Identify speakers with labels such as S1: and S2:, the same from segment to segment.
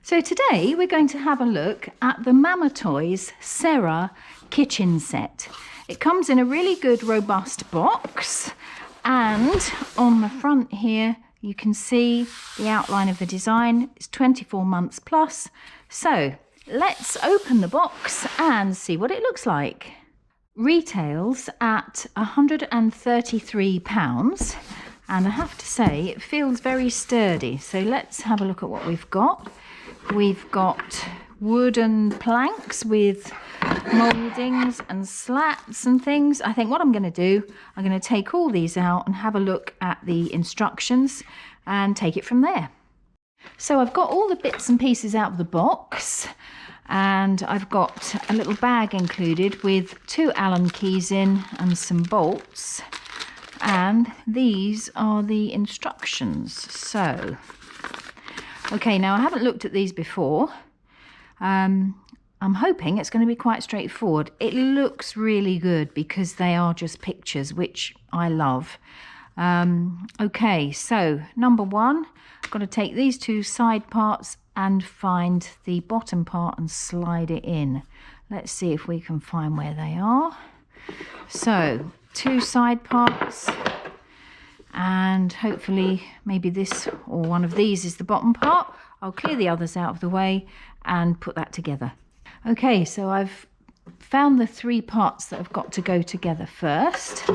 S1: So today we're going to have a look at the Mamatoyz Sera kitchen set. It comes in a really good robust box, and on the front here you can see the outline of the design. It's 24 months plus. So let's open the box and see what it looks like. Retails at £133, and I have to say it feels very sturdy. So let's have a look at what we've got. We've got wooden planks with mouldings and slats and things. I think what I'm going to do, I'm going to take all these out and have a look at the instructions and take it from there. So I've got all the bits and pieces out of the box, and I've got a little bag included with 2 Allen keys in and some bolts, and these are the instructions. So okay, now I haven't looked at these before. I'm hoping it's going to be quite straightforward. It looks really good because they are just pictures, which I love. Okay, so number one, I've got to take these 2 side parts and find the bottom part and slide it in. Let's see if we can find where they are. So 2 side parts, and hopefully maybe this or one of these is the bottom part. I'll clear the others out of the way and put that together. Okay, so I've found the 3 parts that have got to go together first.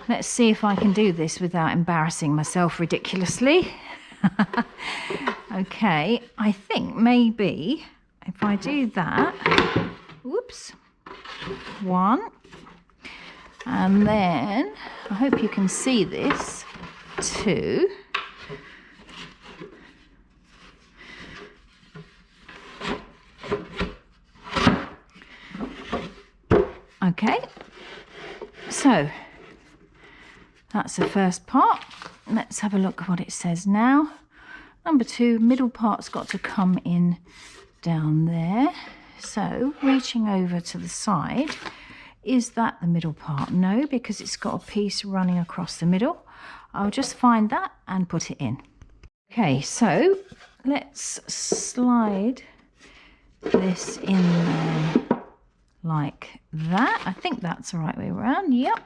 S1: Let's see if I can do this without embarrassing myself ridiculously. Okay, I think maybe if I do that, whoops, 1, and then I hope you can see this, 2, okay, so that's the first part. Let's have a look at what it says now. Number 2, middle part's got to come in down there. So reaching over to the side, is that the middle part? No, because it's got a piece running across the middle. I'll just find that and put it in. Okay, so let's slide this in there like that. I think that's the right way around. Yep.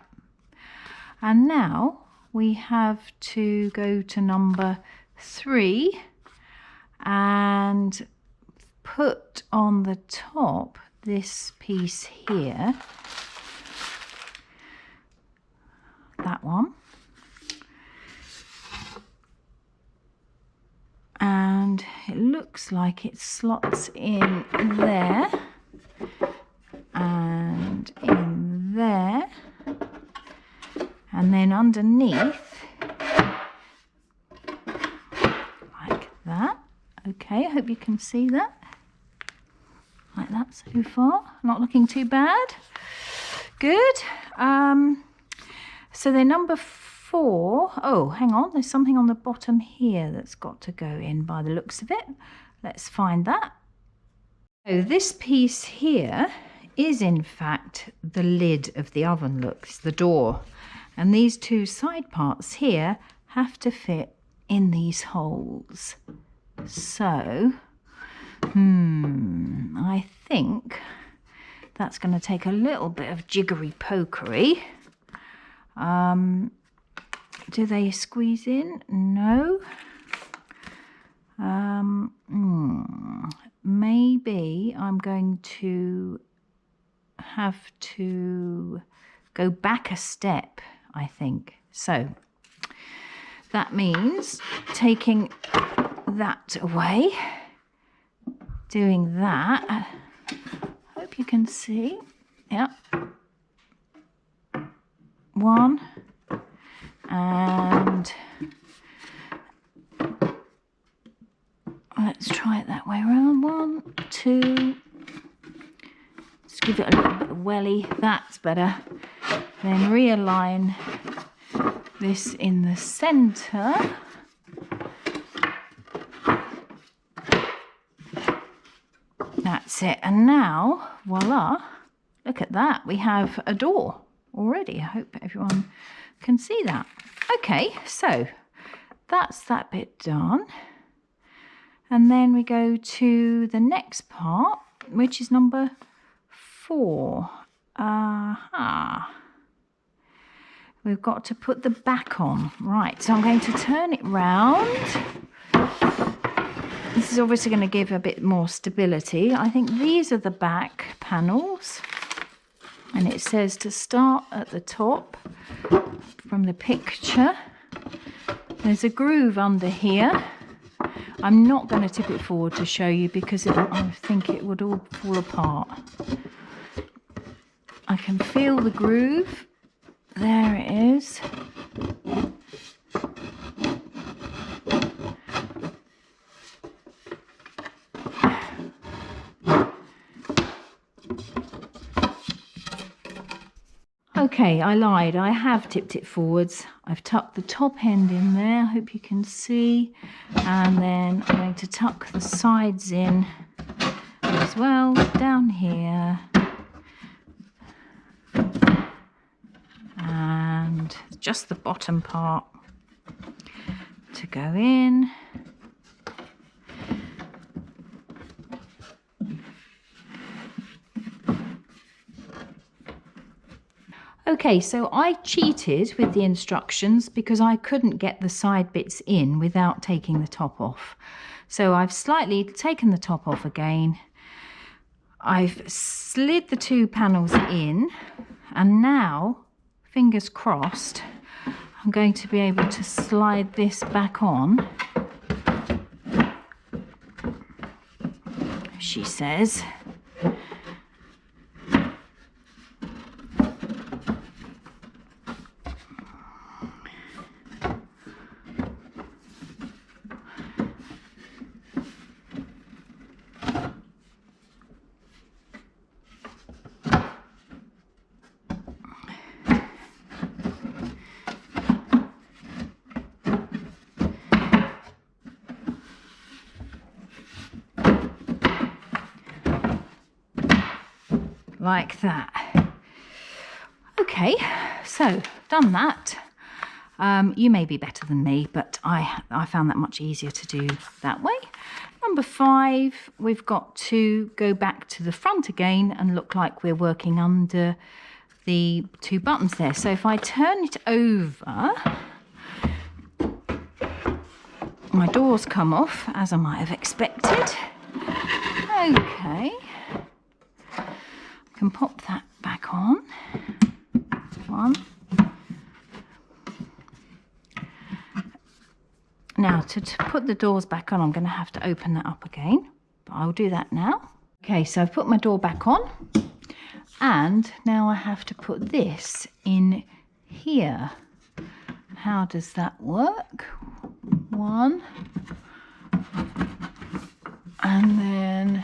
S1: And now we have to go to number 3 and put on the top this piece here, that one, and it looks like it slots in there and in there, and then underneath like that. Okay, I hope you can see that. Like that so far, not looking too bad. Good. So then number 4, oh, hang on, there's something on the bottom here that's got to go in by the looks of it. Let's find that. So this piece here is in fact the lid of the oven, look, it's the door. And these 2 side parts here have to fit in these holes. So, I think that's going to take a little bit of jiggery pokery. Do they squeeze in? No. Maybe I'm going to have to go back a step, I think. So that means taking that away, doing that. Hope you can see. Yep. 1, and let's try it that way around. 1, 2. Let's give it a little bit of welly. That's better. Then realign this in the center. That's it. And now, voila, look at that. We have a door already. I hope everyone can see that. Okay, so that's that bit done. And then we go to the next part, which is number 4. We've got to put the back on. Right, so I'm going to turn it round. This is obviously going to give a bit more stability. I think these are the back panels. And it says to start at the top from the picture. There's a groove under here. I'm not going to tip it forward to show you because I think it would all fall apart. I can feel the groove. There it is. Okay, I lied. I have tipped it forwards. I've tucked the top end in there. I hope you can see. And then I'm going to tuck the sides in as well, down here. And just the bottom part to go in. Okay, so I cheated with the instructions because I couldn't get the side bits in without taking the top off. So I've slightly taken the top off again. I've slid the 2 panels in, and now, fingers crossed, I'm going to be able to slide this back on. She says. Like that. Okay, so done that. You may be better than me, but I found that much easier to do that way. Number 5, we've got to go back to the front again and look like we're working under the 2 buttons there. So if I turn it over, my doors come off, as I might have expected. Okay. Can pop that back on. One. Now to put the doors back on, I'm going to have to open that up again, but I'll do that now. Okay, so I've put my door back on, and now I have to put this in here. How does that work? 1, and then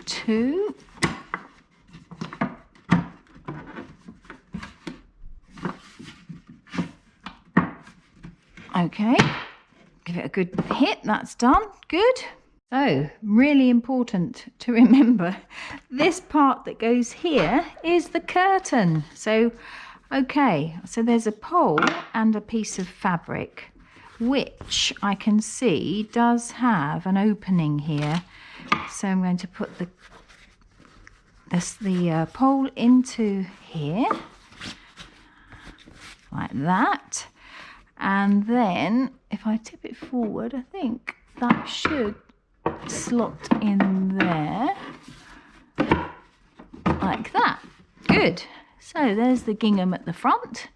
S1: 2. Okay, give it a good hit. That's done. Good. So, really important to remember, this part that goes here is the curtain. So, okay, so there's a pole and a piece of fabric, which I can see does have an opening here. So I'm going to put the pole into here, like that. And then if I tip it forward, I think that should slot in there like that. Good. So there's the gingham at the front.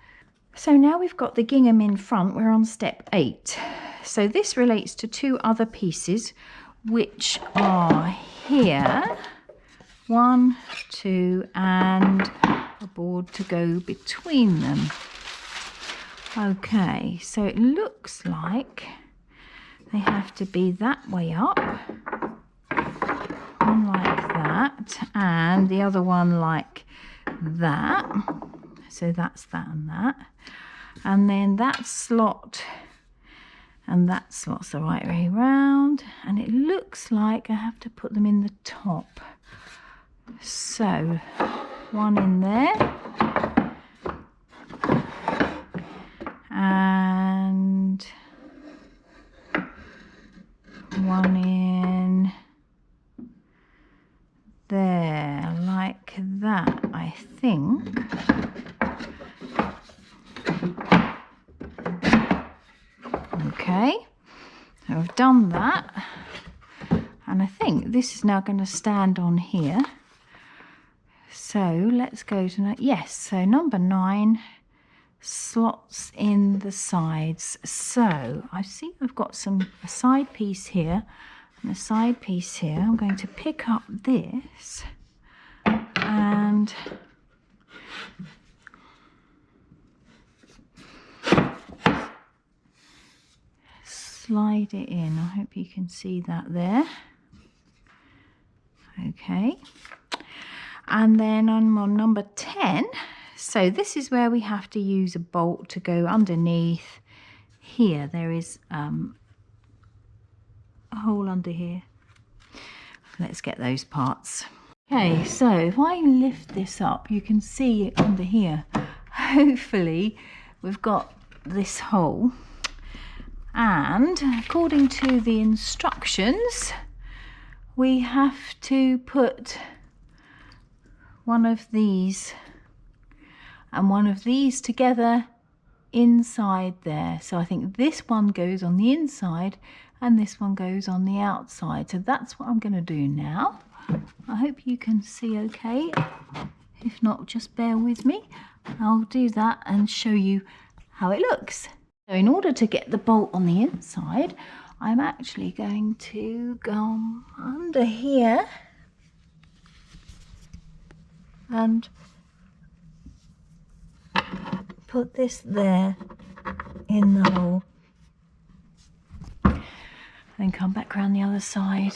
S1: So now we've got the gingham in front, we're on step 8. So this relates to 2 other pieces, which are here. 1, 2, and a board to go between them. Okay, so it looks like they have to be that way up, one like that, and the other one like that. So that's that and that. And then that slot and that slot's the right way round. And it looks like I have to put them in the top. So, one in there. And Okay, so I've done that, and I think this is now going to stand on here. So let's go to, yes, so number 9, slots in the sides. So I see I've got a side piece here and a side piece here. I'm going to pick up this and slide it in. I hope you can see that there. Okay, and then I'm on number 10. So this is where we have to use a bolt to go underneath here. There is a hole under here. Let's get those parts. Okay, so if I lift this up, you can see under here. Hopefully we've got this hole. And according to the instructions, we have to put one of these and one of these together inside there. So I think this one goes on the inside and this one goes on the outside. So that's what I'm going to do now. I hope you can see okay. If not, just bear with me. I'll do that and show you how it looks. So in order to get the bolt on the inside, I'm actually going to go under here and put this there in the hole. Then come back around the other side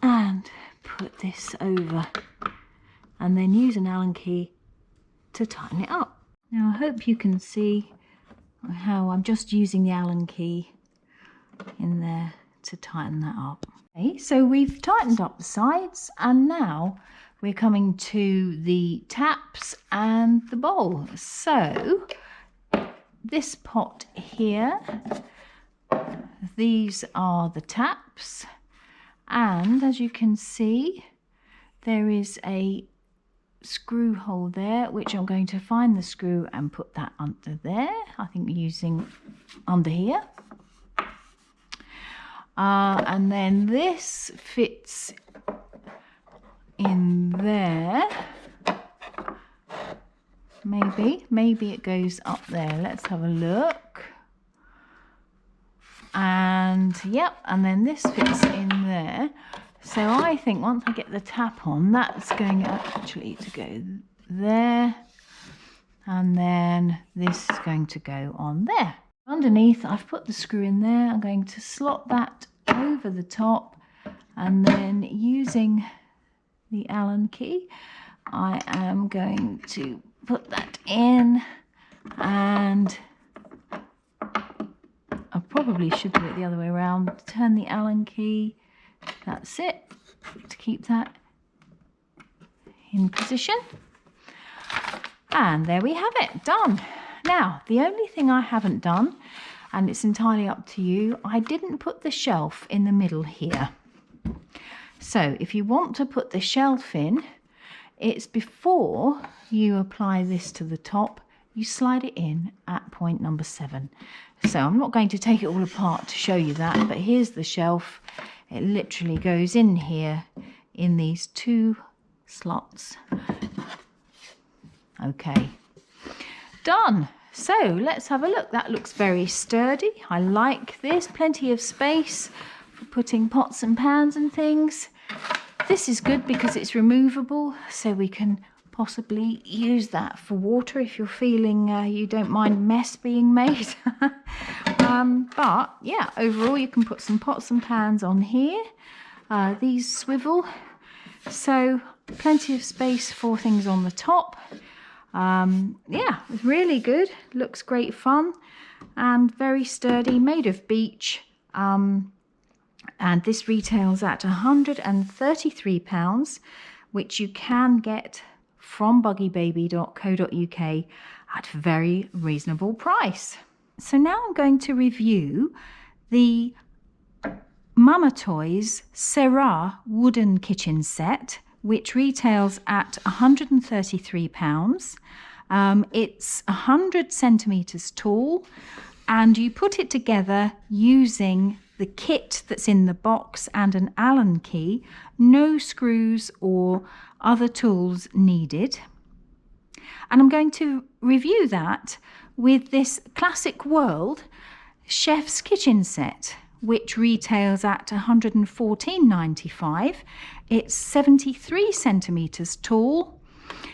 S1: and put this over, and then use an Allen key to tighten it up. Now I hope you can see how I'm just using the Allen key in there to tighten that up. Okay, so we've tightened up the sides, and now we're coming to the taps and the bowl. So this pot here, these are the taps, and as you can see there is a screw hole there, which I'm going to find the screw and put that under there. I think using under here. And then this fits in there. Maybe it goes up there. Let's have a look. And yep, and then this fits in there. So I think once I get the tap on, that's going actually to go there, and then this is going to go on there. Underneath, I've put the screw in there. I'm going to slot that over the top, and then using the Allen key, I am going to put that in, and I probably should do it the other way around. Turn the Allen key. That's it, to keep that in position. And there we have it, done. Now, the only thing I haven't done, and it's entirely up to you, I didn't put the shelf in the middle here. So if you want to put the shelf in, it's before you apply this to the top, you slide it in at point number 7. So I'm not going to take it all apart to show you that, but here's the shelf. It literally goes in here in these 2 slots. Okay, done. So let's have a look. That looks very sturdy. I like this. Plenty of space for putting pots and pans and things. This is good because it's removable, so we can possibly use that for water if you're feeling you don't mind mess being made. But yeah, overall you can put some pots and pans on here. These swivel, so plenty of space for things on the top. Yeah, it's really good. Looks great fun and very sturdy, made of beech. And this retails at £133, which you can get from buggybaby.co.uk at a very reasonable price. So now I'm going to review the Mamatoyz Sera wooden kitchen set, which retails at £133. It's 100 centimeters tall, and you put it together using the kit that's in the box and an Allen key. No screws or other tools needed. And I'm going to review that with this Classic World Chef's Kitchen set, which retails at $114.95. It's 73 centimeters tall.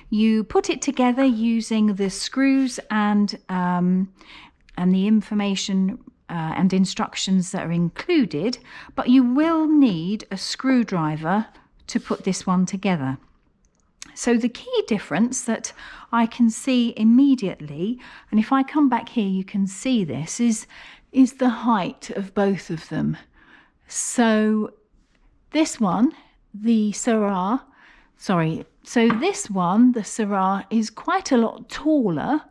S1: You put it together using the screws and the information and instructions that are included, but you will need a screwdriver to put this one together. So the key difference that I can see immediately, and if I come back here you can see this, is the height of both of them. So this one, the Sera, the Sera is quite a lot taller,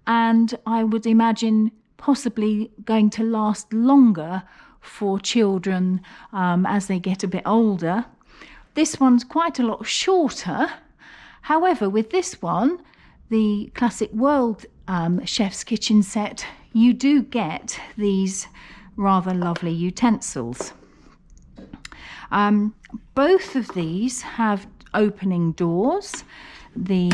S1: and I would imagine possibly going to last longer for children as they get a bit older. This one's quite a lot shorter. However, with this one, the Classic World Chef's Kitchen set, you do get these rather lovely utensils. Both of these have opening doors. The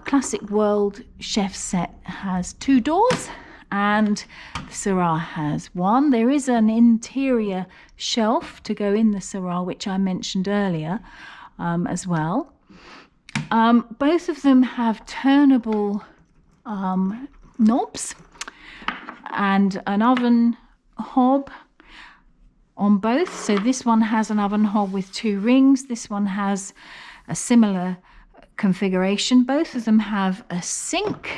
S1: Classic World Chef set has 2 doors, and the Sera has 1. There is an interior shelf to go in the Sera, which I mentioned earlier as well. Both of them have turnable knobs and an oven hob on both. So this one has an oven hob with 2 rings. This one has a similar configuration. Both of them have a sink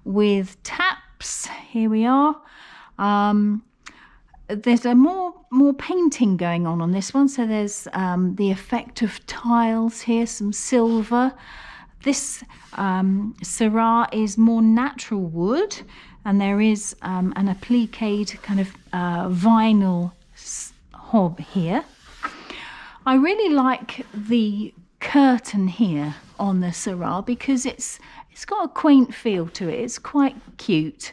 S1: with taps. Here we are. There's a more painting going on this one. So there's the effect of tiles here, some silver. This Sera is more natural wood, and there is an appliqued kind of vinyl hob here. I really like the curtain here on the Sera because it's got a quaint feel to it. It's quite cute,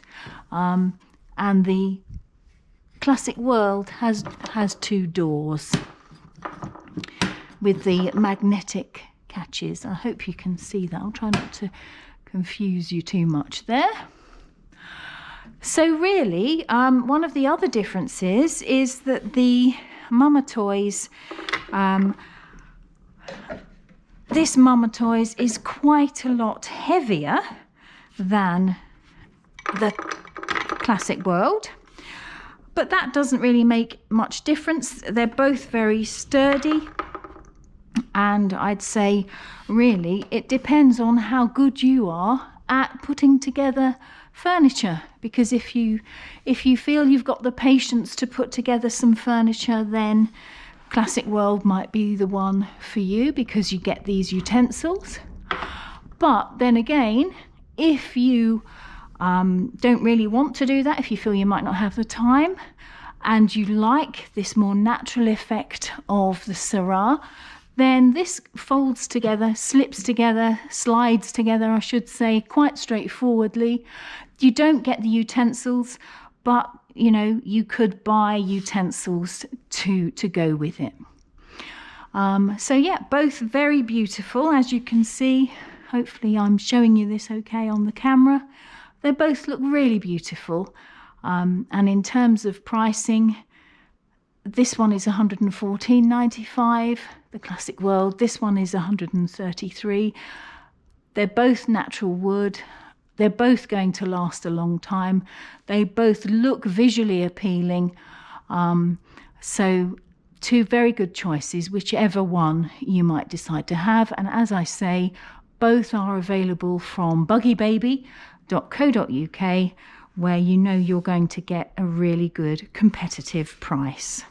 S1: and the Classic World has 2 doors with the magnetic catches. I hope you can see that. I'll try not to confuse you too much there. So really, one of the other differences is that the Mamatoyz, this Mamatoyz is quite a lot heavier than the Classic World. But that doesn't really make much difference. They're both very sturdy, and I'd say really it depends on how good you are at putting together furniture, because if you feel you've got the patience to put together some furniture, then Classic World might be the one for you because you get these utensils. But then again, if you don't really want to do that, if you feel you might not have the time and you like this more natural effect of the Sera, then this folds together, slips together, slides together, I should say, quite straightforwardly. You don't get the utensils, but you know, you could buy utensils to go with it. So yeah, both very beautiful, as you can see. Hopefully I'm showing you this okay on the camera. They both look really beautiful, and in terms of pricing, this one is $114.95, the Classic World. This one is $133. They're both natural wood. They're both going to last a long time. They both look visually appealing. So 2 very good choices, whichever one you might decide to have. And as I say, both are available from BuggyBaby.co.uk, where you know you're going to get a really good competitive price.